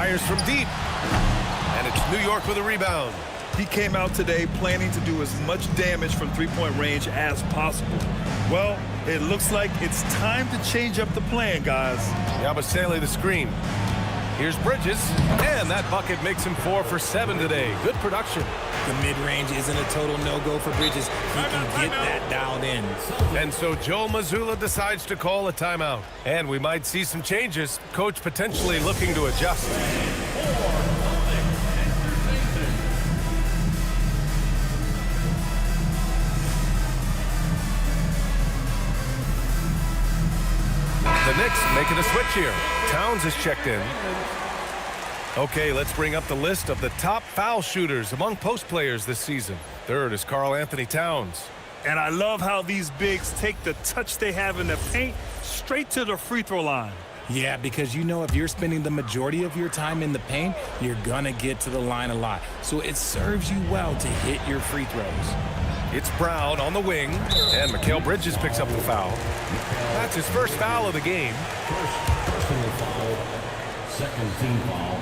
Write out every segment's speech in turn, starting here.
Fires from deep. And it's New York with a rebound. He came out today planning to do as much damage from three-point range as possible. Well, it looks like it's time to change up the plan, guys. Yabusele the screen. Here's Bridges, and that bucket makes him 4 for 7 today. Good production. The mid-range isn't a total no-go for Bridges. He can get that dialed in. And so Joe Mazzulla decides to call a timeout. And we might see some changes. Coach potentially looking to adjust. The Knicks making a switch here. Towns is checked in. Okay, let's bring up the list of the top foul shooters among post players this season. Third is Karl Anthony Towns. And I love how these bigs take the touch they have in the paint straight to the free throw line. Yeah, because you know if you're spending the majority of your time in the paint, you're going to get to the line a lot. So it serves you well to hit your free throws. It's Brown on the wing, and Mikal Bridges picks up the foul. That's his first foul of the game. First personal foul, second team foul.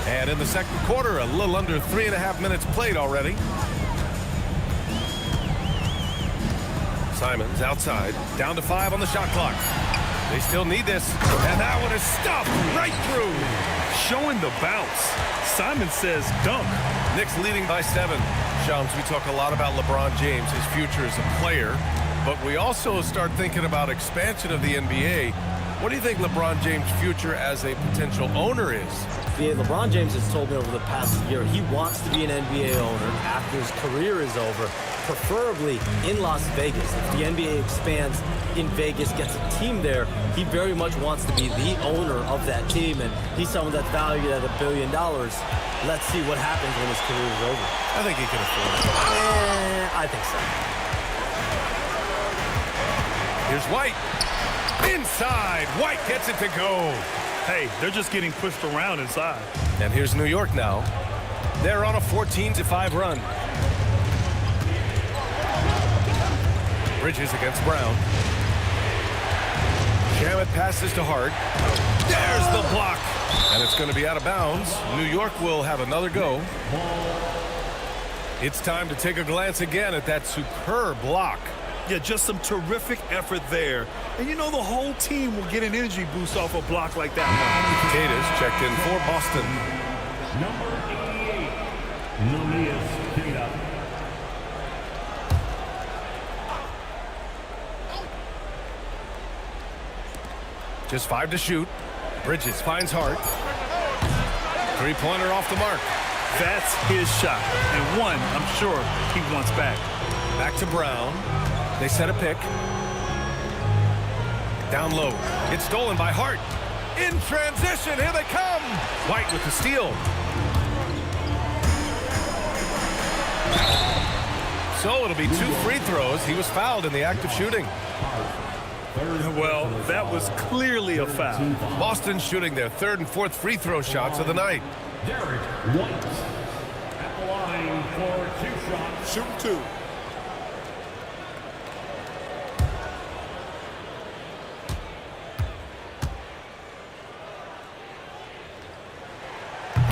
And in the second quarter, a little under 3.5 minutes played already. Simons outside, down to 5 on the shot clock. They still need this, and that one is stuffed right through. Showing the bounce. Simon says dunk. Knicks leading by 7. Shams, we talk a lot about LeBron James, his future as a player, but we also start thinking about expansion of the NBA. What do you think LeBron James' future as a potential owner is? Yeah, LeBron James has told me over the past year he wants to be an NBA owner after his career is over, preferably in Las Vegas. If the NBA expands in Vegas, gets a team there, he very much wants to be the owner of that team, and he's someone that's valued at $1 billion. Let's see what happens when his career is over. I think he can afford it. I think so. Here's White. Inside. White gets it to go. Hey, they're just getting pushed around inside. And here's New York now. They're on a 14-5 run. Bridges against Brown. Shamet passes to Hart. There's the block. And it's going to be out of bounds. New York will have another go. It's time to take a glance again at that superb block. Yeah, just some terrific effort there. And you know the whole team will get an energy boost off a block like that. Tatus checked in for Boston. Number 88, Namias Queta. Just 5 to shoot. Bridges finds Hart. Three-pointer off the mark. That's his shot. And one, I'm sure, he wants back. Back to Brown. They set a pick. Down low. It's stolen by Hart. In transition. Here they come. White with the steal. So it'll be 2 free throws. He was fouled in the act of shooting. Well, that was clearly a foul. Boston shooting their 3rd and 4th free throw shots of the night. Derek White at the line for 2 shots. Shoot 2.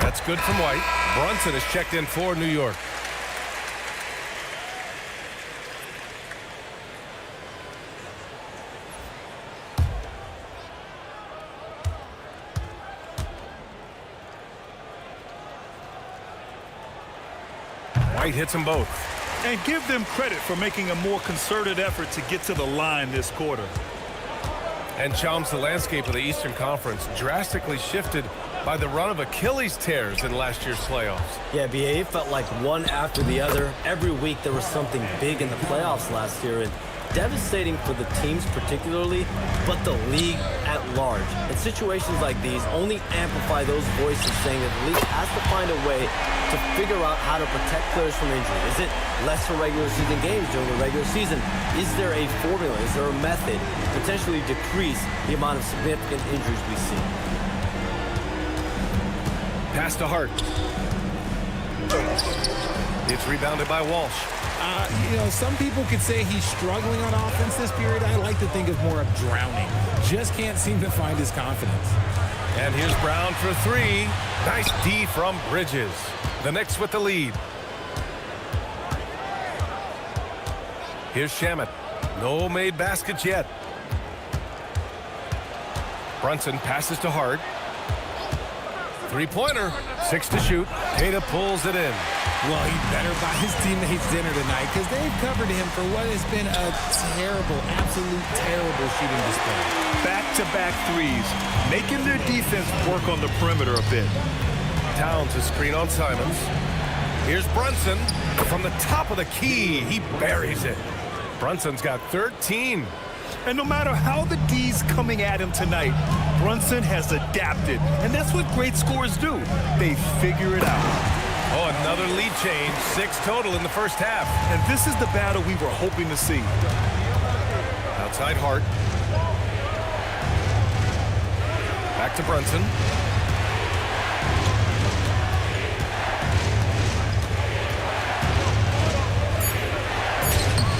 That's good from White. Brunson is checked in for New York. White hits them both. And give them credit for making a more concerted effort to get to the line this quarter. And Chums, the landscape of the Eastern Conference drastically shifted by the run of Achilles tears in last year's playoffs. Yeah, BA, it felt like one after the other. Every week there was something big in the playoffs last year, and devastating for the teams particularly, but the league at large. And situations like these only amplify those voices saying that the league has to find a way to figure out how to protect players from injury. Is it lesser regular season games during the regular season? Is there a formula? Is there a method to potentially decrease the amount of significant injuries we see? Pass to Hart. It's rebounded by Walsh. Some people could say he's struggling on offense this period. I like to think of more of drowning. Just can't seem to find his confidence. And here's Brown for three. Nice D from Bridges. The Knicks with the lead. Here's Shamet. No made baskets yet. Brunson passes to Hart. Three-pointer. 6 to shoot. Tatum pulls it in. Well, he better buy his teammates dinner tonight because they've covered him for what has been a terrible, absolute terrible shooting display. Back-to-back threes, making their defense work on the perimeter a bit. Towns is screen on Simons. Here's Brunson from the top of the key. He buries it. Brunson's got 13. And no matter how the D's coming at him tonight, Brunson has adapted. And that's what great scorers do. They figure it out. Oh, another lead change. 6 total in the first half. And this is the battle we were hoping to see. Outside Hart. Back to Brunson.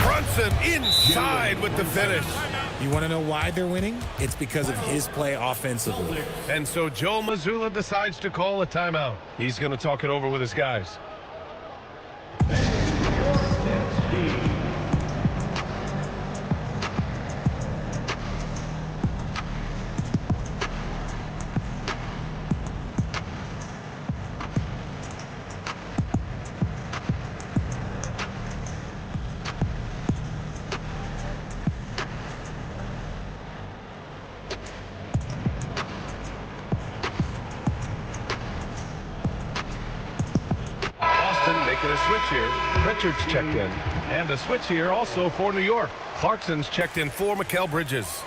Brunson inside with the finish. You want to know why they're winning? It's because of his play offensively. And so Joe Mazzulla decides to call a timeout. He's going to talk it over with his guys. Making a switch here. Richards checked in. And a switch here also for New York. Clarkson's checked in for Mikal Bridges.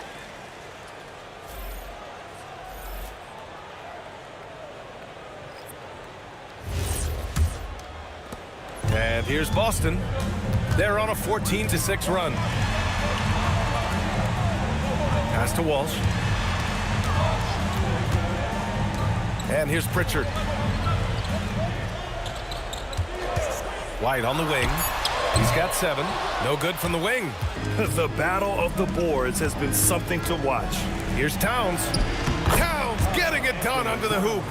And here's Boston. They're on a 14-6 run. Pass to Walsh. And here's Pritchard. White on the wing. He's got 7. No good from the wing. The battle of the boards has been something to watch. Here's Towns. Towns getting it done under the hoop.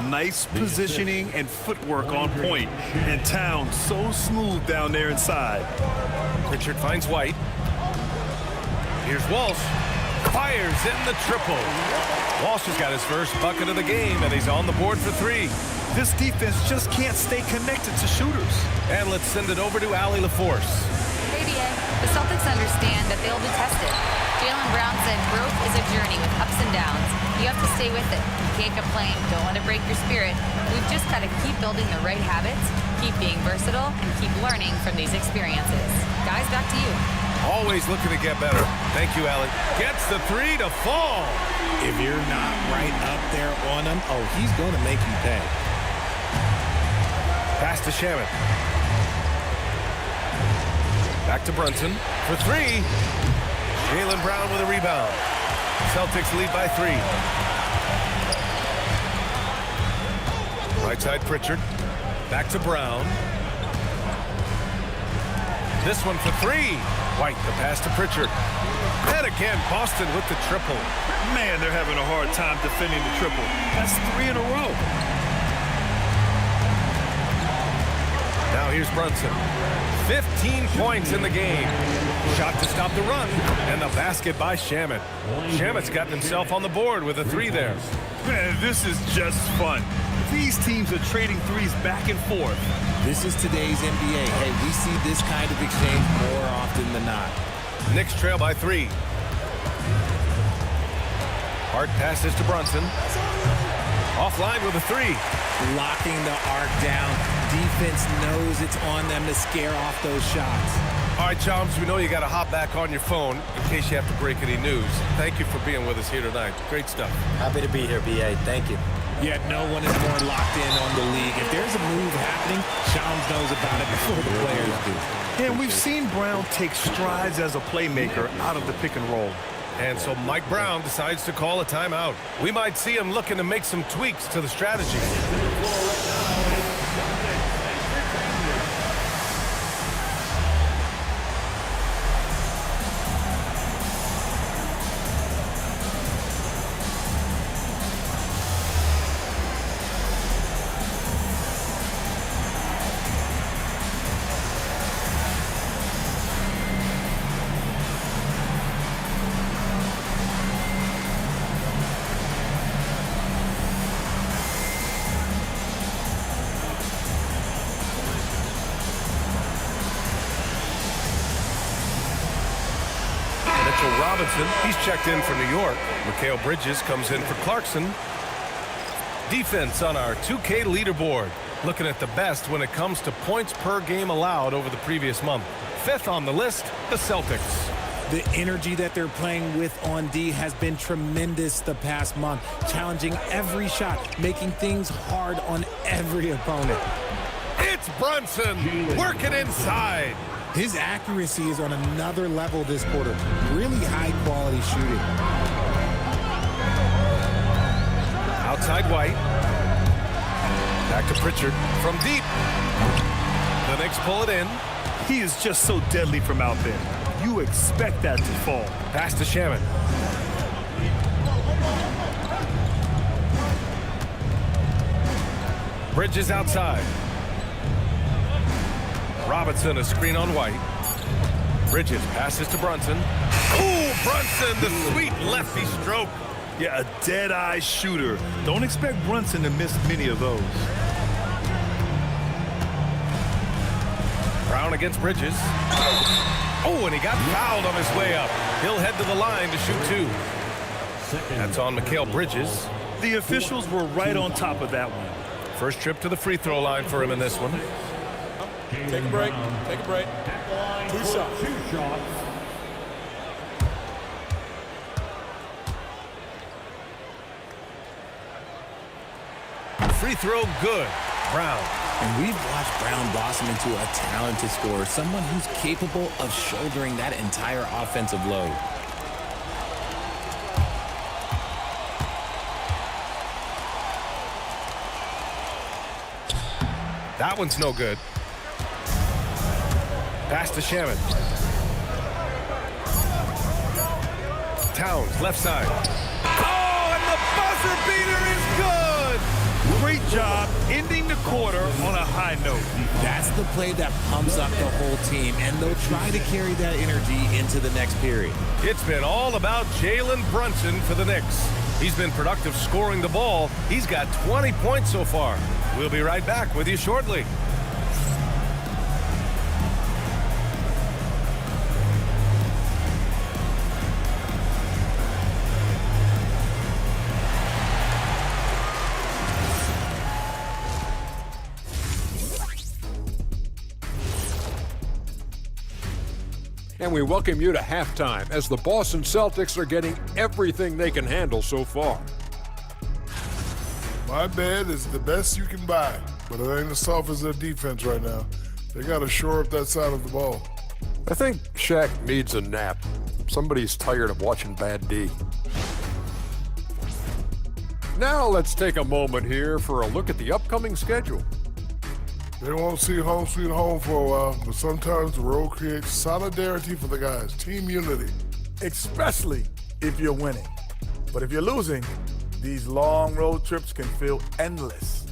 Nice positioning and footwork on point. And Towns so smooth down there inside. Pritchard finds White. Here's Walsh. Fires in the triple. Walsh has got his first bucket of the game, and he's on the board for 3. This defense just can't stay connected to shooters. And let's send it over to Allie LaForce. ABA, the Celtics understand that they'll be tested. Jaylen Brown said growth is a journey with ups and downs. You have to stay with it. You can't complain. Don't let it break your spirit. We've just got to keep building the right habits, keep being versatile, and keep learning from these experiences. Guys, back to you. Always looking to get better. Thank you, Allie. Gets the 3 to fall. If you're not right up there on him, oh, he's going to make you pay. Pass to Shamet. Back to Brunson for 3. Jaylen Brown with a rebound. Celtics lead by 3. Right side Pritchard. Back to Brown. This one for 3. White, the pass to Pritchard. And again, Boston with the triple. Man, they're having a hard time defending the triple. That's 3 in a row. Now here's Brunson. 15 points in the game. Shot to stop the run. And the basket by Shamet. Shamet's gotten himself on the board with a 3 there. Man, this is just fun. These teams are trading threes back and forth. This is today's NBA. Hey, we see this kind of exchange more often than not. Knicks trail by 3. Hart passes to Brunson. Offline with a 3. Locking the arc down. Defense knows it's on them to scare off those shots. All right, Chums, we know you got to hop back on your phone in case you have to break any news. Thank you for being with us here tonight. Great stuff. Happy to be here, BA. Thank you. Yeah, no one is more locked in on the league. If there's a move happening, Shams knows about it before the players do. And we've seen Brown take strides as a playmaker out of the pick and roll. And so Mike Brown decides to call a timeout. We might see him looking to make some tweaks to the strategy. Mitchell Robinson, he's checked in for New York. Mikal Bridges comes in for Clarkson. Defense on our 2K leaderboard. Looking at the best when it comes to points per game allowed over the previous month. Fifth on the list, the Celtics. The energy that they're playing with on D has been tremendous the past month, challenging every shot, making things hard on every opponent. It's Brunson working inside. His accuracy is on another level this quarter. Really high-quality shooting. Outside White. Back to Pritchard from deep. The Knicks pull it in. He is just so deadly from out there. You expect that to fall. Pass to Shaman. Bridges outside. Robinson, a screen on White. Bridges passes to Brunson. Ooh, Brunson, the sweet lefty stroke. Yeah, a dead-eye shooter. Don't expect Brunson to miss many of those. Brown against Bridges. Oh, and he got fouled on his way up. He'll head to the line to shoot two. That's on Mikal Bridges. The officials were right on top of that one. First trip to the free throw line for him in this one. Take a break. Take a break. Two shots. Free throw good. Brown. And we've watched Brown blossom into a talented scorer, someone who's capable of shouldering that entire offensive load. That one's no good. Pass to Shaman. Towns, left side. Oh, and the buzzer beater is good! Great job ending the quarter on a high note. That's the play that pumps up the whole team, and they'll try to carry that energy into the next period. It's been all about Jalen Brunson for the Knicks. He's been productive scoring the ball. He's got 20 points so far. We'll be right back with you shortly. And we welcome you to halftime as the Boston Celtics are getting everything they can handle so far. My bed is the best you can buy, but it ain't as soft as their defense right now. They got to shore up that side of the ball. I think Shaq needs a nap. Somebody's tired of watching bad D. Now let's take a moment here for a look at the upcoming schedule. They won't see home sweet home for a while, but sometimes the road creates solidarity for the guys, team unity. Especially if you're winning. But if you're losing, these long road trips can feel endless.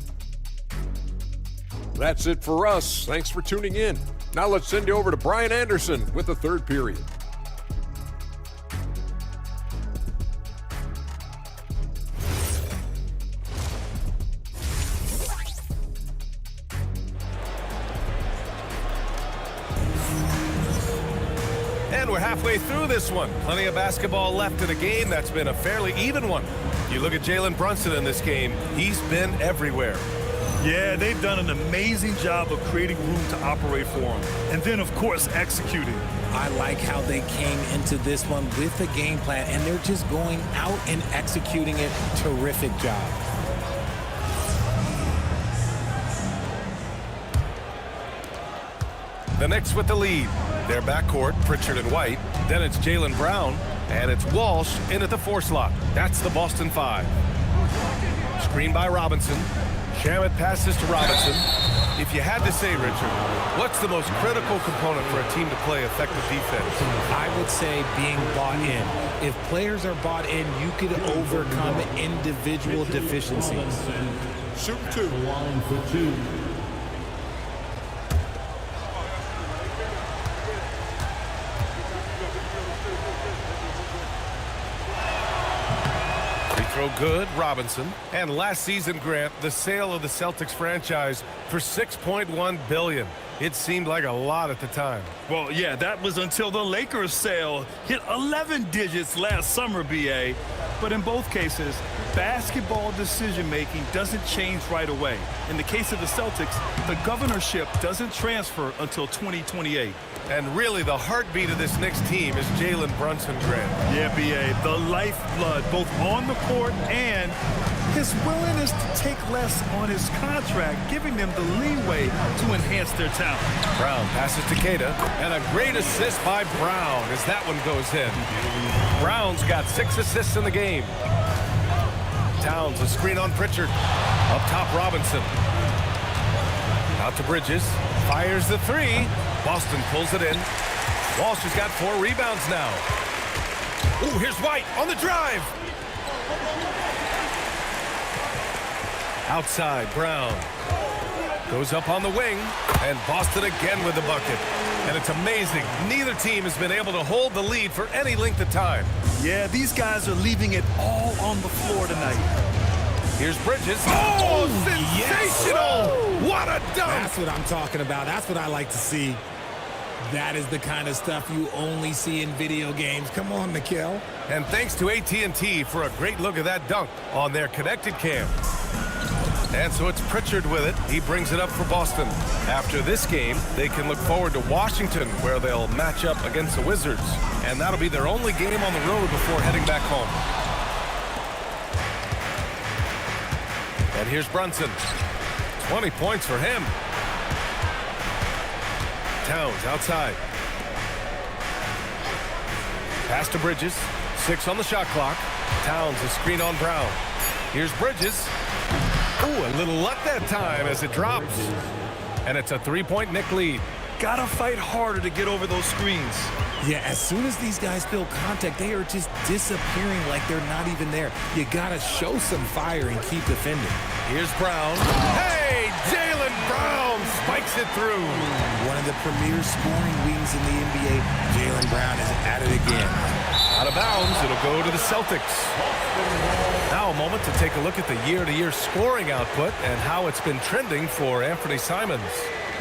That's it for us. Thanks for tuning in. Now let's send you over to Brian Anderson with the third period. And we're halfway through this one. Plenty of basketball left in a game that's been a fairly even one. You look at Jalen Brunson in this game, he's been everywhere. Yeah, they've done an amazing job of creating room to operate for him. And then, of course, executing. I like how they came into this one with a game plan, and they're just going out and executing it. Terrific job. The Knicks with the lead. Their backcourt, Pritchard and White. Then it's Jaylen Brown, and it's Walsh in at the 4 slot. That's the Boston 5. Screen by Robinson. Shamet passes to Robinson. If you had to say, Richard, what's the most critical component for a team to play effective defense? I would say being bought in. If players are bought in, you could overcome individual deficiencies. Shoot two. Line for two. Free throw throw good, Robinson. And last season, Grant, the sale of the Celtics franchise for $6.1 billion. It seemed like a lot at the time. Well, yeah, that was until the Lakers sale hit 11 digits last summer, BA. But in both cases, basketball decision-making doesn't change right away. In the case of the Celtics, the governorship doesn't transfer until 2028. And really, the heartbeat of this Knicks team is Jalen Brunson, Grant. Yeah, BA, the lifeblood, both on the court and his willingness to take less on his contract, giving them the leeway to enhance their talent. Brown passes to Keita, and a great assist by Brown as that one goes in. Brown's got 6 assists in the game. Towns, a screen on Pritchard. Up top, Robinson. Out to Bridges. Fires the 3. Boston pulls it in. Walsh has got 4 rebounds now. Ooh, here's White on the drive. Outside, Brown. Goes up on the wing, and Boston again with the bucket. And it's amazing. Neither team has been able to hold the lead for any length of time. Yeah, these guys are leaving it all on the floor tonight. Here's Bridges. Oh, sensational! Yes. What a dunk! That's what I'm talking about. That's what I like to see. That is the kind of stuff you only see in video games. Come on, Mikal. And thanks to AT&T for a great look at that dunk on their connected cam. And so it's Pritchard with it. He brings it up for Boston. After this game, they can look forward to Washington, where they'll match up against the Wizards. And that'll be their only game on the road before heading back home. And here's Brunson. 20 points for him. Towns outside. Pass to Bridges. 6 on the shot clock. Towns a screen on Brown. Here's Bridges. Ooh, a little luck that time as it drops. And it's a 3-point Knick lead. Gotta fight harder to get over those screens. Yeah, as soon as these guys feel contact, they are just disappearing like they're not even there. You gotta show some fire and keep defending. Here's Brown. Hey, Jaylen Brown spikes it through. One of the premier scoring wings in the NBA, Jaylen Brown is at it again. Out of bounds, it'll go to the Celtics. Now a moment to take a look at the year-to-year scoring output and how it's been trending for Anthony Simons.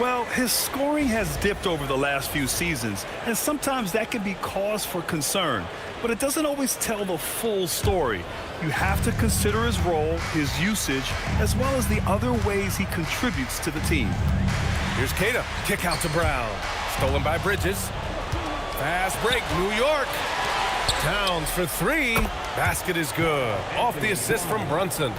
Well, his scoring has dipped over the last few seasons, and sometimes that can be cause for concern. But it doesn't always tell the full story. You have to consider his role, his usage, as well as the other ways he contributes to the team. Here's Keita. Kick out to Brown. Stolen by Bridges. Fast break, New York. Towns for 3. Basket is good. Off the assist from Brunson.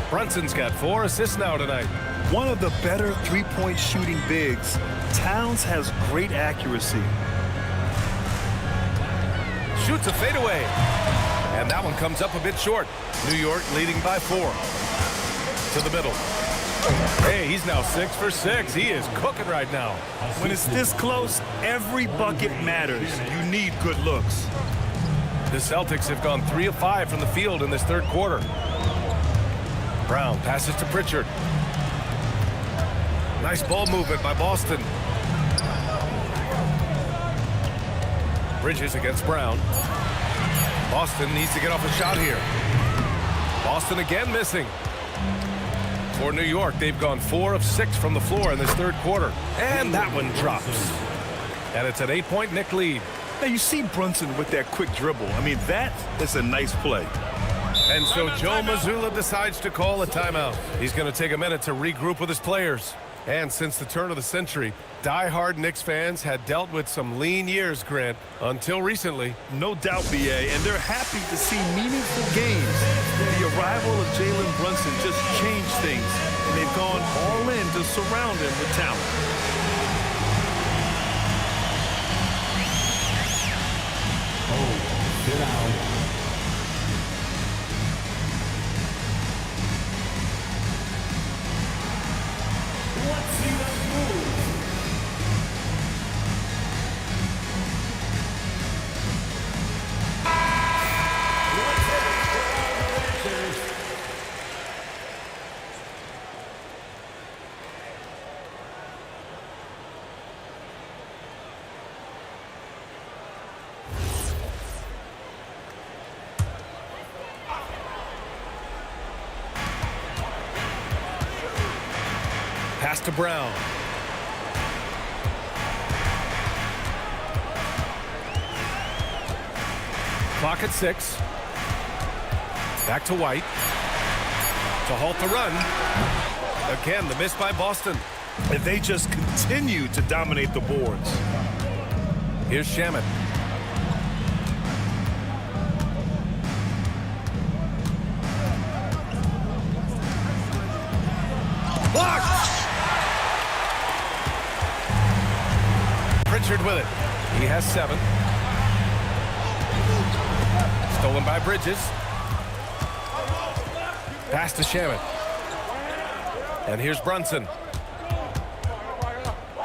Brunson's got 4 assists now tonight. One of the better three-point shooting bigs. Towns has great accuracy. Shoots a fadeaway. And that one comes up a bit short. New York leading by 4. To the middle. Hey, he's now 6 for 6. He is cooking right now. When it's this close, every bucket matters. You need good looks. The Celtics have gone 3 of 5 from the field in this third quarter. Brown passes to Pritchard. Nice ball movement by Boston. Bridges against Brown. Boston needs to get off a shot here. Boston again missing. For New York, they've gone 4 of 6 from the floor in this third quarter. And that one drops. And it's an 8-point Knick lead. Now, you see Brunson with that quick dribble. I mean, that is a nice play. And so Joe Mazzulla decides to call a timeout. He's going to take a minute to regroup with his players. And since the turn of the century, die-hard Knicks fans had dealt with some lean years, Grant, until recently. No doubt, BA, and they're happy to see meaningful games. The arrival of Jalen Brunson just changed things, and they've gone all in to surround him with talent. Sit down. Let's see them move. Pass to Brown. Clock at 6. Back to White. To halt the run. Again, the miss by Boston. And they just continue to dominate the boards. Here's Shamet. Blocked! Pritchard with it. He has 7. Stolen by Bridges. Pass to Shamet. And here's Brunson.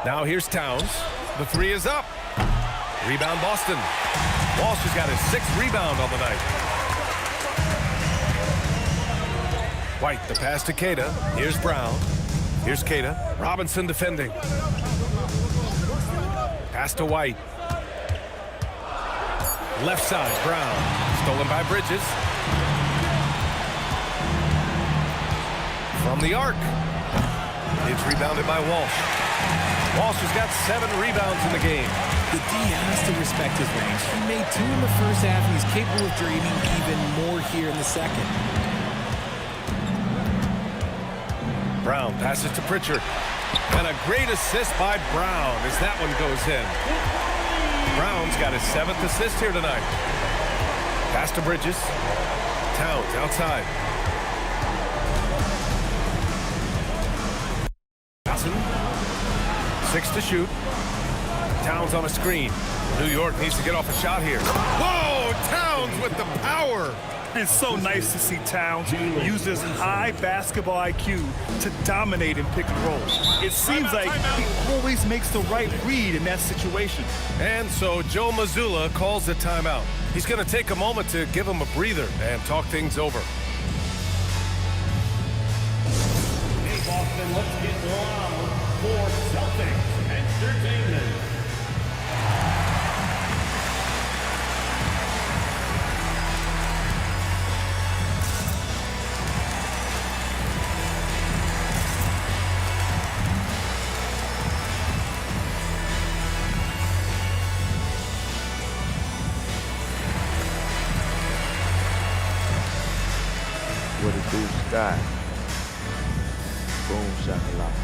Now here's Towns. The 3 is up. Rebound Boston. Walsh has got his 6th rebound on the night. White, the pass to Queta. Here's Brown. Here's Queta. Robinson defending. Pass to White. Left side, Brown. Stolen by Bridges. From the arc. It's rebounded by Walsh. Walsh has got 7 rebounds in the game. The D has to respect his range. He made 2 in the first half, and he's capable of draining even more here in the second. Brown passes to Pritchard. And a great assist by Brown as that one goes in. Brown's got his 7th assist here tonight. Pass to Bridges. Towns outside. 6 to shoot. Towns on a screen. New York needs to get off a shot here. Whoa! Towns with the power. It's so nice to see Towns use his high basketball IQ to dominate in pick and roll. It seems like he always makes the right read in that situation. And so Joe Mazzulla calls the timeout. He's going to take a moment to give him a breather and talk things over. Hey, Boston, let's get loud for Celtics Entertainment. What it do, Sky? Boom, shakalaka.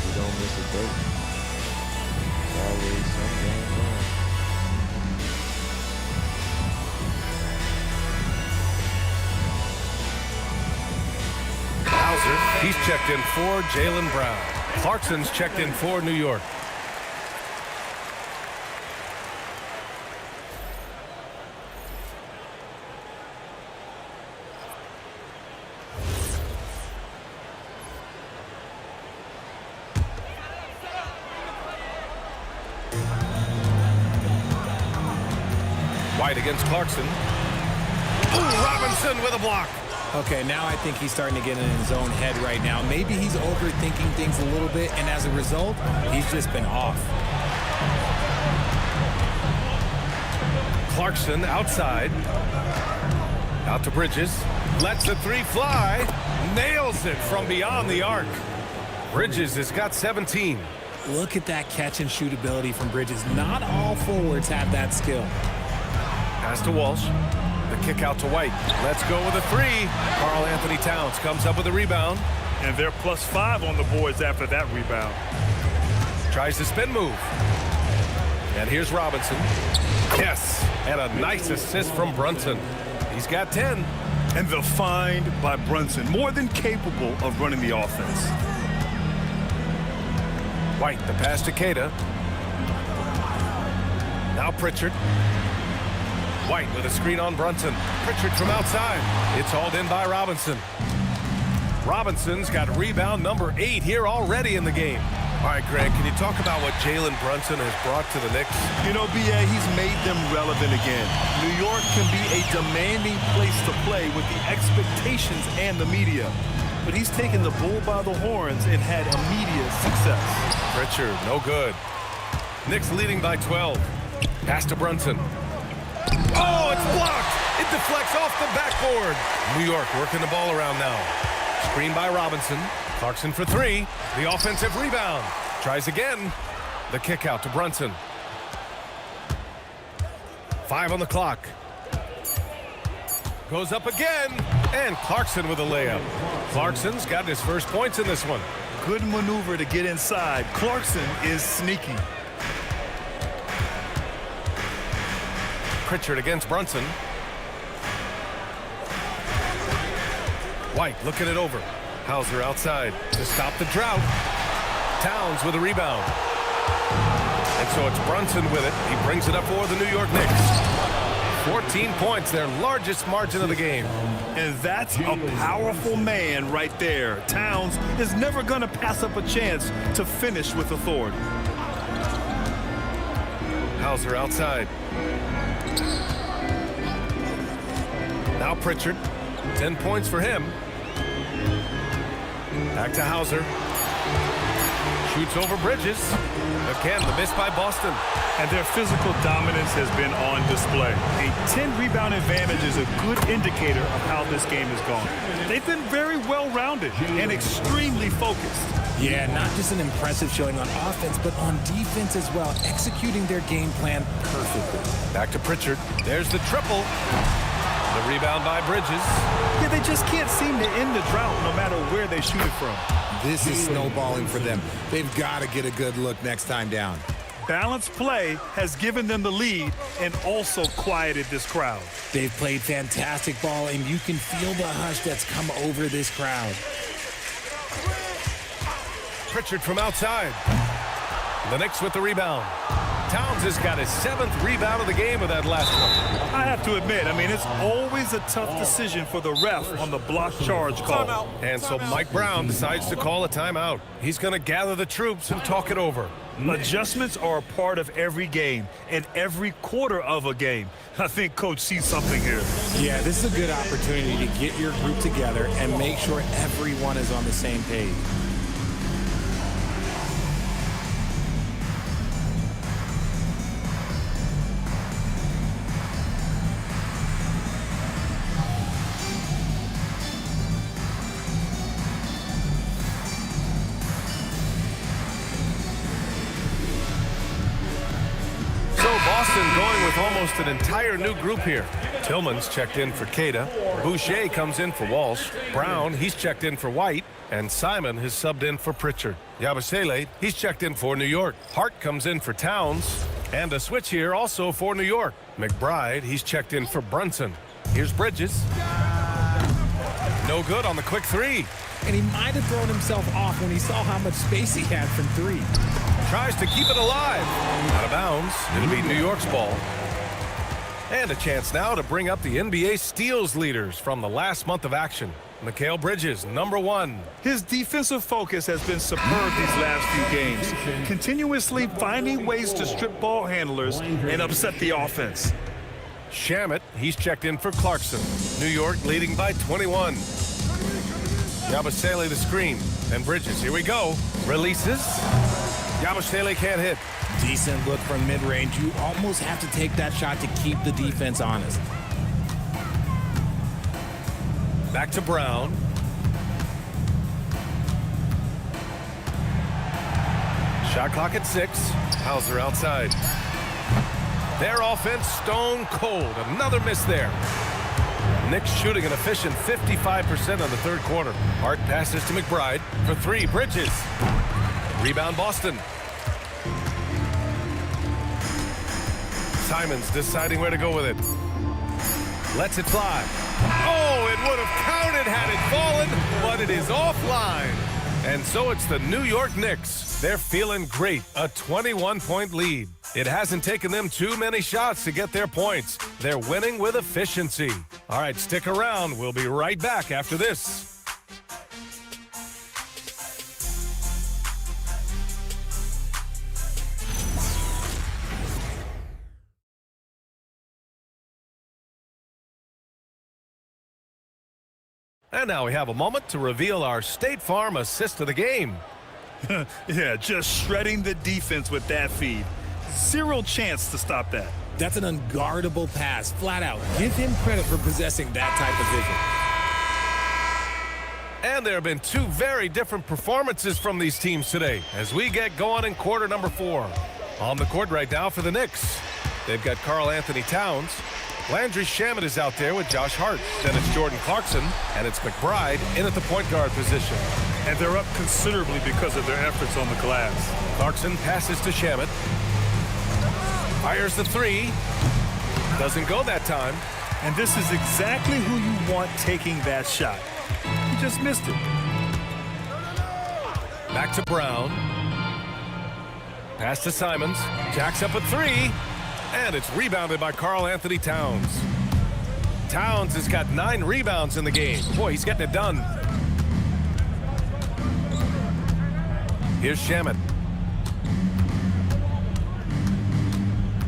You don't miss a date. There's always some game on. He's checked in for Jaylen Brown. Clarkson's checked in for New York. White against Clarkson. Ooh, Robinson with a block. Okay, now I think he's starting to get in his own head right now. Maybe he's overthinking things a little bit, and as a result, he's just been off. Clarkson outside. Out to Bridges. Lets the 3 fly. Nails it from beyond the arc. Bridges has got 17. Look at that catch and shoot ability from Bridges. Not all forwards have that skill. Pass to Walsh. The kick out to White. Let's go with a 3. Karl Anthony Towns comes up with a rebound. And they're +5 on the boards after that rebound. Tries the spin move. And here's Robinson. Yes, and a nice assist from Brunson. He's got 10. And the find by Brunson, more than capable of running the offense. White, the pass to Queta. Now Pritchard. White with a screen on Brunson. Pritchard from outside. It's hauled in by Robinson. Robinson's got rebound number 8 here already in the game. All right, Grant, can you talk about what Jalen Brunson has brought to the Knicks? You know, B.A., he's made them relevant again. New York can be a demanding place to play with the expectations and the media. But he's taken the bull by the horns and had immediate success. Pritchard, no good. Knicks leading by 12. Pass to Brunson. Oh, it's blocked. It deflects off the backboard. New York working the ball around now. Screen by Robinson. Clarkson for three. The offensive rebound. Tries again. The kick out to Brunson. 5 on the clock. Goes up again. And Clarkson with a layup. Clarkson's got his first points in this one. Good maneuver to get inside. Clarkson is sneaky. Pritchard against Brunson. White looking it over. Hauser outside to stop the drought. Towns with a rebound. And so it's Brunson with it. He brings it up for the New York Knicks. 14 points, their largest margin of the game. And that's a powerful man right there. Towns is never going to pass up a chance to finish with authority. Hauser outside. Now Pritchard. 10 points for him. Back to Hauser. Shoots over Bridges. Again, the miss by Boston. And their physical dominance has been on display. A 10-rebound advantage is a good indicator of how this game has gone. They've been very well-rounded and extremely focused. Yeah, not just an impressive showing on offense, but on defense as well, executing their game plan perfectly. Back to Pritchard. There's the triple. The rebound by Bridges. Yeah, they just can't seem to end the drought no matter where they shoot it from. This is snowballing for them. They've got to get a good look next time down. Balanced play has given them the lead and also quieted this crowd. They've played fantastic ball, and you can feel the hush that's come over this crowd. Pritchard from outside. The Knicks with the rebound. Towns has got his 7th rebound of the game with that last one. I have to admit, it's always a tough decision for the ref on the block charge call. And so Mike Brown decides to call a timeout. He's going to gather the troops and talk it over. Adjustments are a part of every game and every quarter of a game. I think Coach sees something here. Yeah, this is a good opportunity to get your group together and make sure everyone is on the same page. Going with almost an entire new group here. Tillman's checked in for Queta. Boucher comes in for Walsh. Brown, he's checked in for White. And Simon has subbed in for Pritchard. Yabusele, he's checked in for New York. Hart comes in for Towns. And a switch here also for New York. McBride, he's checked in for Brunson. Here's Bridges. No good on the quick three. And he might have thrown himself off when he saw how much space he had from three. Tries to keep it alive. Out of bounds. It'll be New York's ball. And a chance now to bring up the NBA steals leaders from the last month of action. Mikal Bridges, number 1. His defensive focus has been superb these last few games, continuously finding ways to strip ball handlers and upset the offense. Shamet, he's checked in for Clarkson. New York leading by 21. Yabusele the screen. And Bridges, here we go. Releases. Yabusele can't hit. Decent look from mid-range. You almost have to take that shot to keep the defense honest. Back to Brown. Shot clock at 6. Hauser outside. Their offense stone cold. Another miss there. Knicks shooting an efficient 55% in the third quarter. Hart passes to McBride for 3. Bridges. Rebound Boston. Simons deciding where to go with it. Lets it fly. Oh, it would have counted had it fallen, but it is offline. And so it's the New York Knicks. They're feeling great. A 21-point lead. It hasn't taken them too many shots to get their points. They're winning with efficiency. All right, stick around. We'll be right back after this. And now we have a moment to reveal our State Farm assist of the game. Yeah, just shredding the defense with that feed. Zero chance to stop that. That's an unguardable pass, flat out. Give him credit for possessing that type of vision. And there have been two very different performances from these teams today as we get going in quarter number 4. On the court right now for the Knicks, they've got Karl Anthony Towns. Landry Shamet is out there with Josh Hart. Then it's Jordan Clarkson, and it's McBride in at the point guard position. And they're up considerably because of their efforts on the glass. Clarkson passes to Shamet. Fires the 3. Doesn't go that time. And this is exactly who you want taking that shot. He just missed it. Back to Brown. Pass to Simons. Jacks up a 3. And it's rebounded by Karl Anthony Towns. Towns has got 9 rebounds in the game. Boy, he's getting it done. Here's Shamet.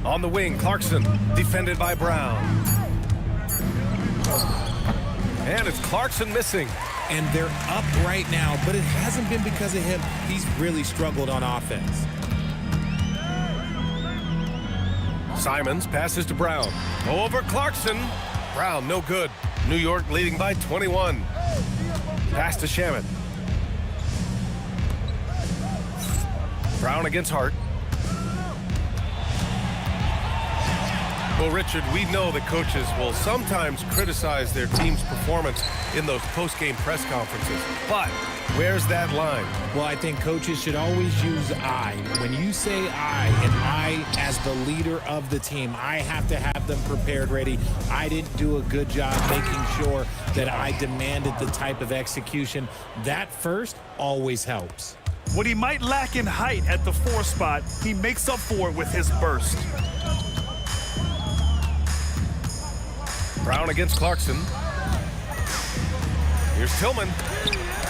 On the wing, Clarkson, defended by Brown. And it's Clarkson missing. And they're up right now, but it hasn't been because of him. He's really struggled on offense. Simons passes to Brown. Over Clarkson. Brown, no good. New York leading by 21. Pass to Shamet. Brown against Hart. Well, Richard, we know that coaches will sometimes criticize their team's performance in those post-game press conferences. But where's that line? Well, I think coaches should always use I. When you say I, and I as the leader of the team, I have to have them prepared, ready. I didn't do a good job making sure that I demanded the type of execution. That first always helps. What he might lack in height at the 4 spot, he makes up for it with his burst. Brown against Clarkson. Here's Tillman.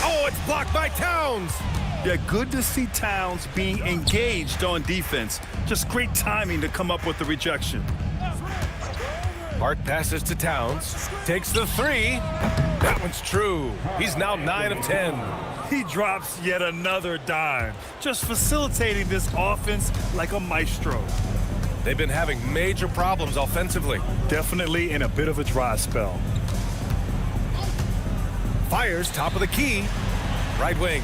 Oh, it's blocked by Towns. Yeah, good to see Towns being engaged on defense. Just great timing to come up with the rejection. Hart passes to Towns. Takes the 3. That one's true. He's now 9 of 10. He drops yet another dime. Just facilitating this offense like a maestro. They've been having major problems offensively. Definitely in a bit of a dry spell. Fires top of the key. Right wing.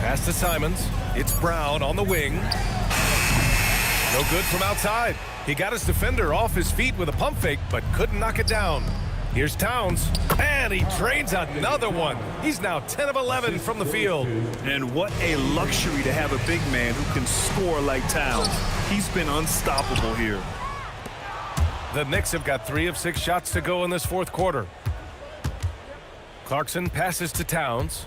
Pass to Simons. It's Brown on the wing. No good from outside. He got his defender off his feet with a pump fake, but couldn't knock it down. Here's Towns, and he trades another one. He's now 10 of 11 from the field. And what a luxury to have a big man who can score like Towns. He's been unstoppable here. The Knicks have got 3 of 6 shots to go in this 4th quarter. Clarkson passes to Towns.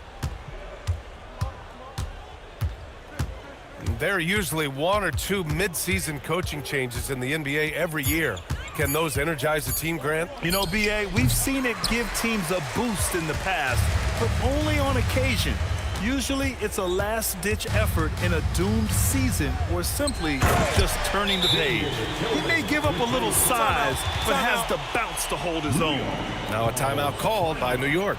There are usually 1 or 2 mid-season coaching changes in the NBA every year. Can those energize the team, Grant? You know, B.A., we've seen it give teams a boost in the past, but only on occasion. Usually it's a last-ditch effort in a doomed season or simply just turning the page. He may give up a little size, but has the bounce to hold his own. Now a timeout called by New York.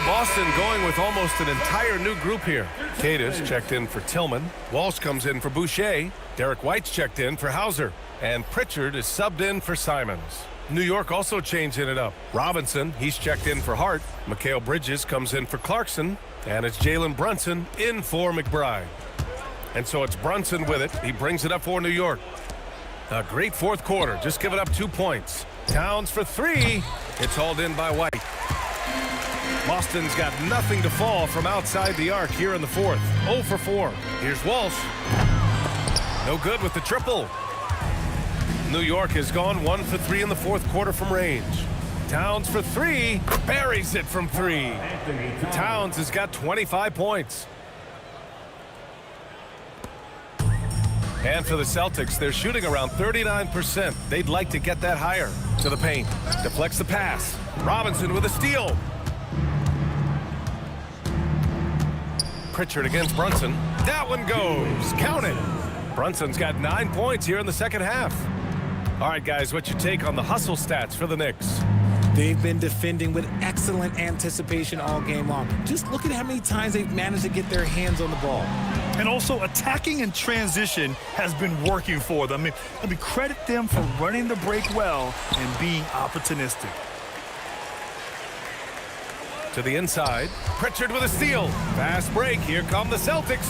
Boston going with almost an entire new group here. Cadiz checked in for Tillman. Walsh comes in for Boucher. Derek White's checked in for Hauser. And Pritchard is subbed in for Simons. New York also changing it up. Robinson, he's checked in for Hart. Mikal Bridges comes in for Clarkson. And it's Jalen Brunson in for McBride. And so it's Brunson with it. He brings it up for New York. A great fourth quarter, just giving up 2 points. Towns for 3. It's hauled in by White. Boston's got nothing to fall from outside the arc here in the fourth. 0 for 4. Here's Walsh. No good with the triple. New York has gone 1 for 3 in the fourth quarter from range. Towns for 3. Buries it from 3. Towns has got 25 points. And for the Celtics, they're shooting around 39%. They'd like to get that higher. To the paint. Deflects the pass. Robinson with a steal. Pritchard against Brunson. That one goes. Count it. Brunson's got 9 points here in the second half. All right, guys, what's your take on the hustle stats for the Knicks? They've been defending with excellent anticipation all game long. Just look at how many times they've managed to get their hands on the ball. And also attacking in transition has been working for them. I mean, credit them for running the break well and being opportunistic. To the inside. Pritchard with a steal. Fast break. Here come the Celtics.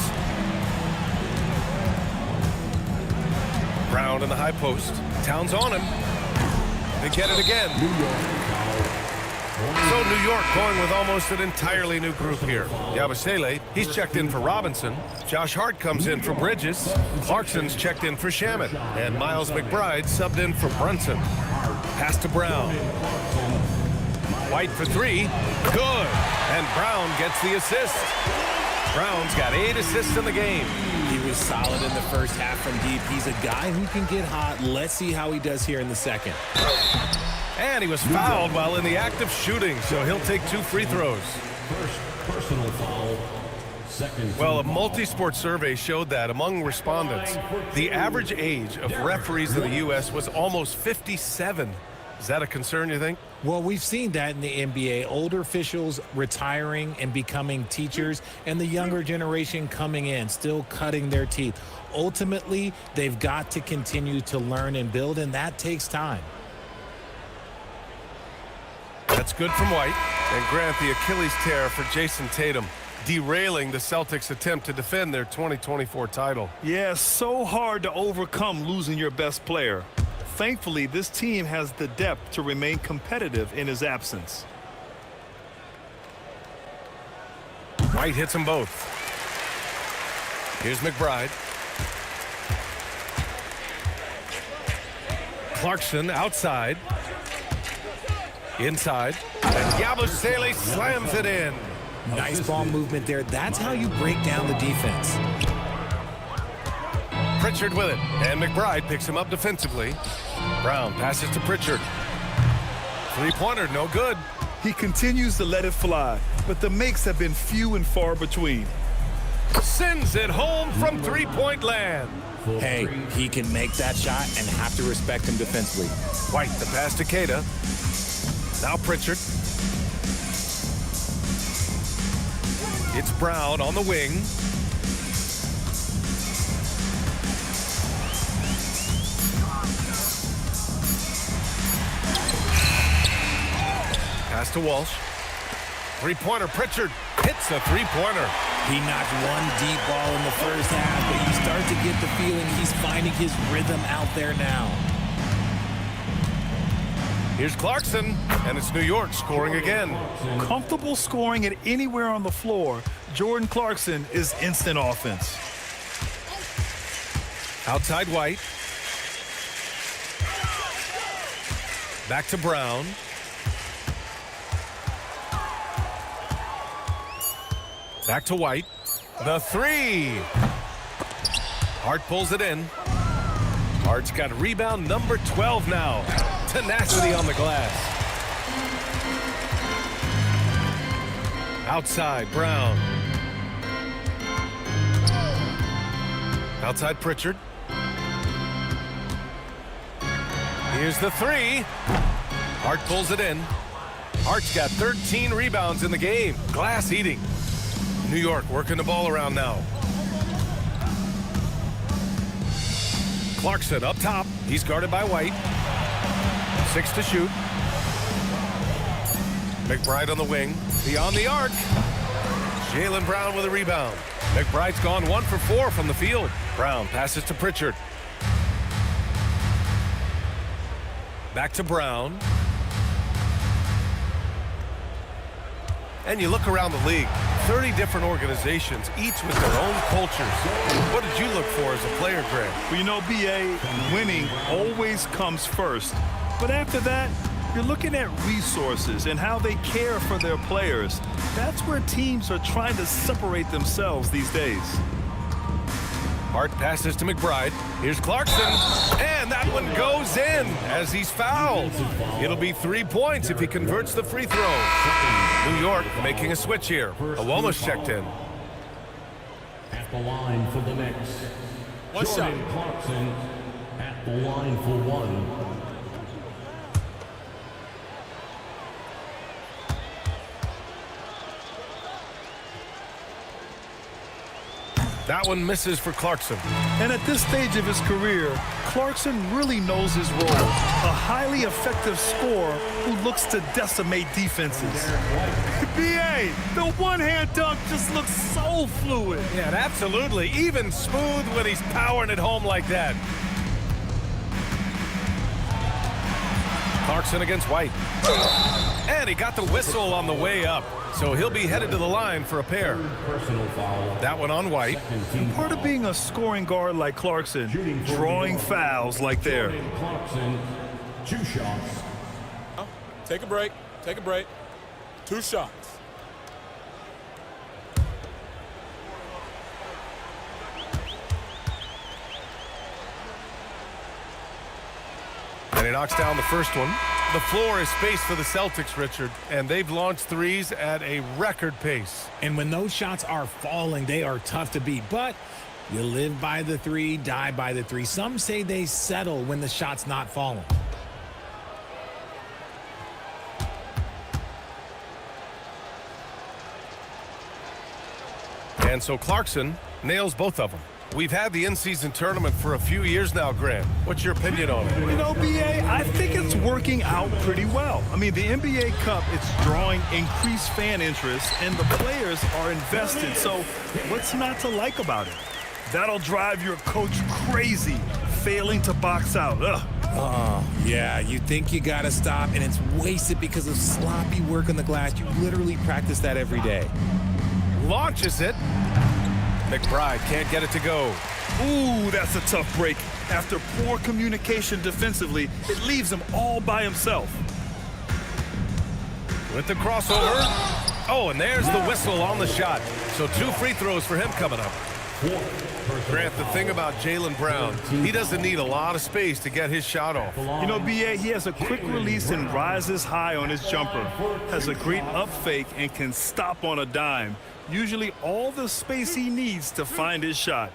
Brown in the high post. Towns on him. They get it again. So New York going with almost an entirely new group here. Yabusele, he's checked in for Robinson. Josh Hart comes in for Bridges. Clarkson's checked in for Shamet. And Miles McBride subbed in for Brunson. Pass to Brown. White for 3. Good. And Brown gets the assist. Brown's got 8 assists in the game. He was solid in the first half from deep. He's a guy who can get hot. Let's see how he does here in the second. And he was fouled while in the act of shooting, so he'll take 2 free throws. First personal foul. Second. Well, a multi-sport survey showed that among respondents, the average age of referees in the U.S. was almost 57. Is that a concern, you think? Well, we've seen that in the NBA. Older officials retiring and becoming teachers, and the younger generation coming in, still cutting their teeth. Ultimately, they've got to continue to learn and build, and that takes time. That's good from White. And Grant, the Achilles tear for Jason Tatum, derailing the Celtics' attempt to defend their 2024 title. Yeah, so hard to overcome losing your best player. Thankfully, this team has the depth to remain competitive in his absence. White hits them both. Here's McBride. Clarkson outside. Inside. And Yabusele slams it in. Nice ball movement there. That's how you break down the defense. Pritchard with it. And McBride picks him up defensively. Brown passes to Pritchard. Three-pointer, no good. He continues to let it fly, but the makes have been few and far between. Sends it home from three-point land. Hey, he can make that shot and have to respect him defensively. White, the pass to Queta. Now Pritchard. It's Brown on the wing. Pass to Walsh. Three-pointer, Pritchard hits a three-pointer. He knocked one deep ball in the first half, but you start to get the feeling he's finding his rhythm out there now. Here's Clarkson, and it's New York scoring again. Comfortable scoring at anywhere on the floor, Jordan Clarkson is instant offense. Outside White. Back to Brown. Back to White. The three. Hart pulls it in. Hart's got rebound number 12 now. Tenacity on the glass. Outside, Brown. Outside, Pritchard. Here's the three. Hart pulls it in. Hart's got 13 rebounds in the game. Glass eating. New York working the ball around now. Clarkson up top. He's guarded by White. 6 to shoot. McBride on the wing. Beyond the arc. Jaylen Brown with a rebound. McBride's gone 1 for 4 from the field. Brown passes to Pritchard. Back to Brown. And you look around the league, 30 different organizations, each with their own cultures. What did you look for as a player, Greg? Well, you know, B.A., winning always comes first. But after that, you're looking at resources and how they care for their players. That's where teams are trying to separate themselves these days. Hart passes to McBride. Here's Clarkson. And that one goes in as he's fouled. It'll be 3 points if he converts the free throw. New York making a switch here. Awolma's checked in. At the line for the Knicks. One shot. Clarkson at the line for 1. That one misses for Clarkson. And at this stage of his career, Clarkson really knows his role. A highly effective scorer who looks to decimate defenses. B.A., the one-hand dunk just looks so fluid. Yeah, absolutely. Even smooth when he's powering it home like that. Clarkson against White. And he got the whistle on the way up. So he'll be headed to the line for a pair. That one on White. Part of being a scoring guard like Clarkson, drawing fouls like there. Clarkson, 2 shots. Take a break. Take a break. 2 shots. And he knocks down the first one. The floor is spaced for the Celtics, Richard, and they've launched threes at a record pace. And when those shots are falling, they are tough to beat. But you live by the 3, die by the 3. Some say they settle when the shot's not falling. And so Clarkson nails both of them. We've had the in-season tournament for a few years now, Grant. What's your opinion on it? You know, B.A., I think it's working out pretty well. I mean, the NBA Cup, it's drawing increased fan interest, and the players are invested. So what's not to like about it? That'll drive your coach crazy, failing to box out. Ugh. Oh, yeah, you think you got to stop, and it's wasted because of sloppy work on the glass. You literally practice that every day. Launches it. McBride can't get it to go. Ooh, that's a tough break. After poor communication defensively, it leaves him all by himself. With the crossover. Oh, and there's the whistle on the shot. So 2 free throws for him coming up. Grant, the thing about Jaylen Brown, he doesn't need a lot of space to get his shot off. You know, B.A., he has a quick release and rises high on his jumper. Has a great up fake and can stop on a dime. Usually all the space he needs to find his shot.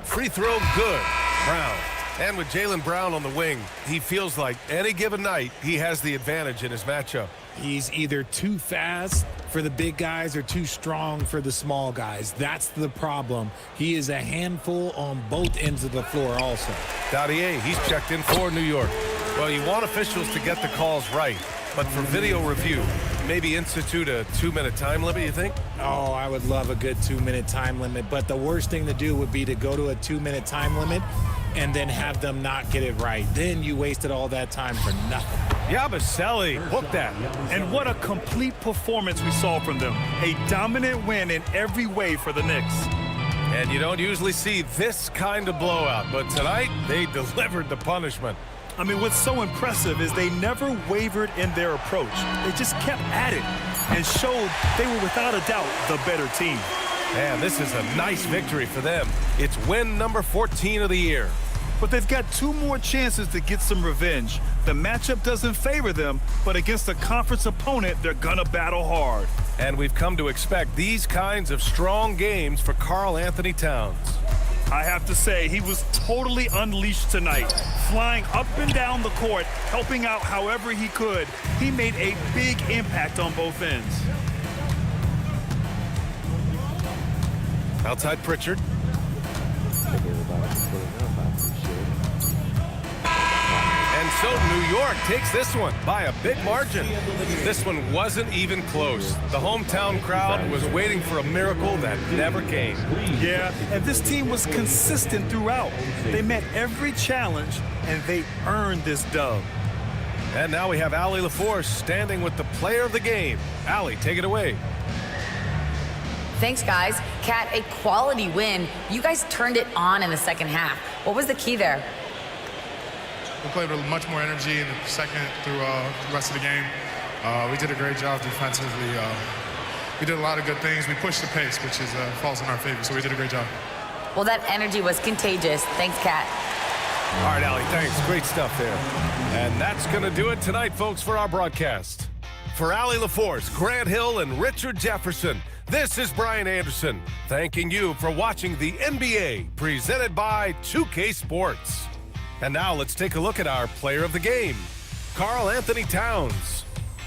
Free throw good. Brown. And with Jaylen Brown on the wing, he feels like any given night he has the advantage in his matchup. He's either too fast for the big guys or too strong for the small guys. That's the problem. He is a handful on both ends of the floor also. Dadier, he's checked in for New York. Well, you want officials to get the calls right, but for video review, maybe institute a 2-minute time limit, you think? Oh, I would love a good 2-minute time limit, but the worst thing to do would be to go to a 2-minute time limit and then have them not get it right. Then you wasted all that time for nothing. Yabusele, hook that. And what a complete performance we saw from them. A dominant win in every way for the Knicks. And you don't usually see this kind of blowout, but tonight they delivered the punishment. I mean, what's so impressive is they never wavered in their approach. They just kept at it and showed they were without a doubt the better team. Man, this is a nice victory for them. It's win number 14 of the year. But they've got 2 more chances to get some revenge. The matchup doesn't favor them, but against a conference opponent, they're gonna battle hard. And we've come to expect these kinds of strong games for Karl Anthony Towns. I have to say, he was totally unleashed tonight, flying up and down the court, helping out however he could. He made a big impact on both ends. Outside Pritchard. And so New York takes this one by a big margin. This one wasn't even close. The hometown crowd was waiting for a miracle that never came. Yeah, and this team was consistent throughout. They met every challenge, and they earned this dub. And now we have Allie LaForce standing with the player of the game. Allie, take it away. Thanks, guys. Kat, a quality win. You guys turned it on in the second half. What was the key there? We played with much more energy in the second through the rest of the game. We did a great job defensively. We did a lot of good things. We pushed the pace, which is falls in our favor, so we did a great job. Well, that energy was contagious. Thanks, Kat. All right, Allie, thanks. Great stuff there. And that's going to do it tonight, folks, for our broadcast. For Allie LaForce, Grant Hill, and Richard Jefferson, this is Brian Anderson, thanking you for watching the NBA, presented by 2K Sports. And now let's take a look at our player of the game, Karl Anthony Towns.